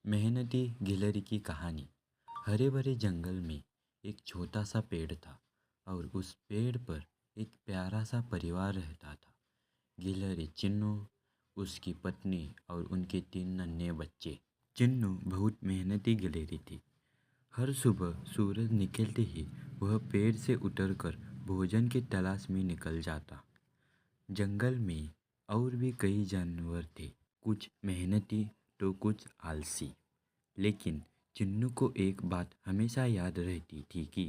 मेहनती गिलहरी की कहानी। हरे भरे जंगल में एक छोटा सा पेड़ था और उस पेड़ पर एक प्यारा सा परिवार रहता था। गिलहरी चिन्नू, उसकी पत्नी और उनके 3 नन्हे बच्चे। चिन्नू बहुत मेहनती गिलहरी थी। हर सुबह सूरज निकलते ही वह पेड़ से उतरकर भोजन की तलाश में निकल जाता। जंगल में और भी कई जानवर थे, कुछ मेहनती तो कुछ आलसी। लेकिन चिन्नू को एक बात हमेशा याद रहती थी कि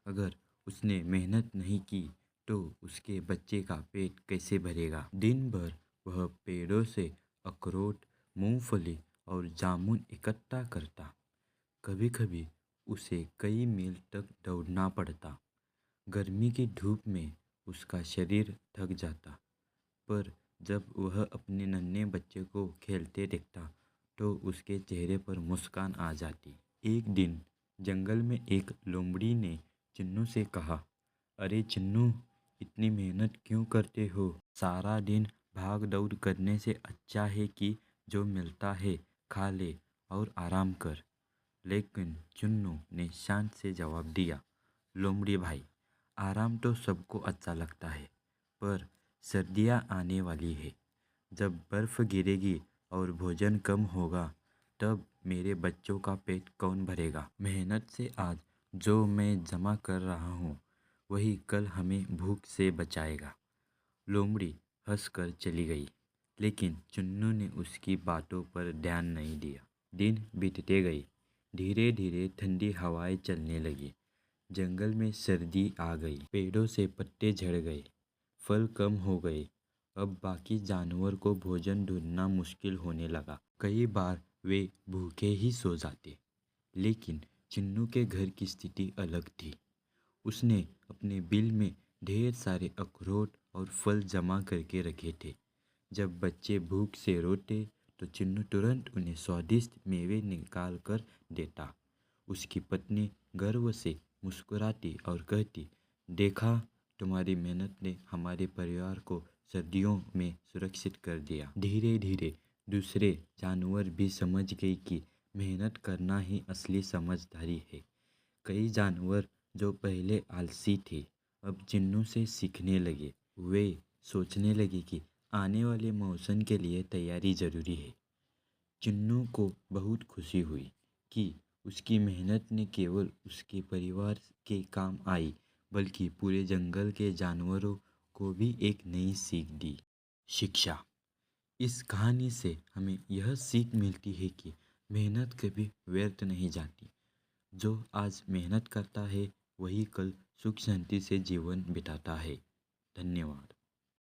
अगर उसने मेहनत नहीं की तो उसके बच्चे का पेट कैसे भरेगा। दिन भर वह पेड़ों से अखरोट, मूंगफली और जामुन इकट्ठा करता। कभी कभी उसे कई मील तक दौड़ना पड़ता। गर्मी की धूप में उसका शरीर थक जाता, पर जब वह अपने नन्हे बच्चे को खेलते देखता तो उसके चेहरे पर मुस्कान आ जाती। एक दिन जंगल में एक लोमड़ी ने चिन्नू से कहा, अरे चिन्नू, इतनी मेहनत क्यों करते हो? सारा दिन भाग दौड़ करने से अच्छा है कि जो मिलता है खा ले और आराम कर। लेकिन चिन्नू ने शांत से जवाब दिया, लोमड़ी भाई, आराम तो सबको अच्छा लगता है, पर सर्दियाँ आने वाली है। जब बर्फ़ गिरेगी और भोजन कम होगा तब मेरे बच्चों का पेट कौन भरेगा? मेहनत से आज जो मैं जमा कर रहा हूँ वही कल हमें भूख से बचाएगा। लोमड़ी हंसकर चली गई, लेकिन चुन्नू ने उसकी बातों पर ध्यान नहीं दिया। दिन बीतते गए। धीरे धीरे ठंडी हवाएं चलने लगी। जंगल में सर्दी आ गई। पेड़ों से पत्ते झड़ गए, फल कम हो गए। अब बाकी जानवर को भोजन ढूंढना मुश्किल होने लगा। कई बार वे भूखे ही सो जाते। लेकिन चिन्नू के घर की स्थिति अलग थी। उसने अपने बिल में ढेर सारे अखरोट और फल जमा करके रखे थे। जब बच्चे भूख से रोते तो चिन्नू तुरंत उन्हें स्वादिष्ट मेवे निकाल कर देता। उसकी पत्नी गर्व से मुस्कुराती और कहती, देखा, तुम्हारी मेहनत ने हमारे परिवार को सर्दियों में सुरक्षित कर दिया। धीरे धीरे दूसरे जानवर भी समझ गए कि मेहनत करना ही असली समझदारी है। कई जानवर जो पहले आलसी थे अब चिन्नू से सीखने लगे। वे सोचने लगे कि आने वाले मौसम के लिए तैयारी जरूरी है। चिन्नू को बहुत खुशी हुई कि उसकी मेहनत ने केवल उसके परिवार के काम आई, बल्कि पूरे जंगल के जानवरों को भी एक नई सीख दी। शिक्षा। इस कहानी से हमें यह सीख मिलती है कि मेहनत कभी व्यर्थ नहीं जाती। जो आज मेहनत करता है वही कल सुख शांति से जीवन बिताता है। धन्यवाद।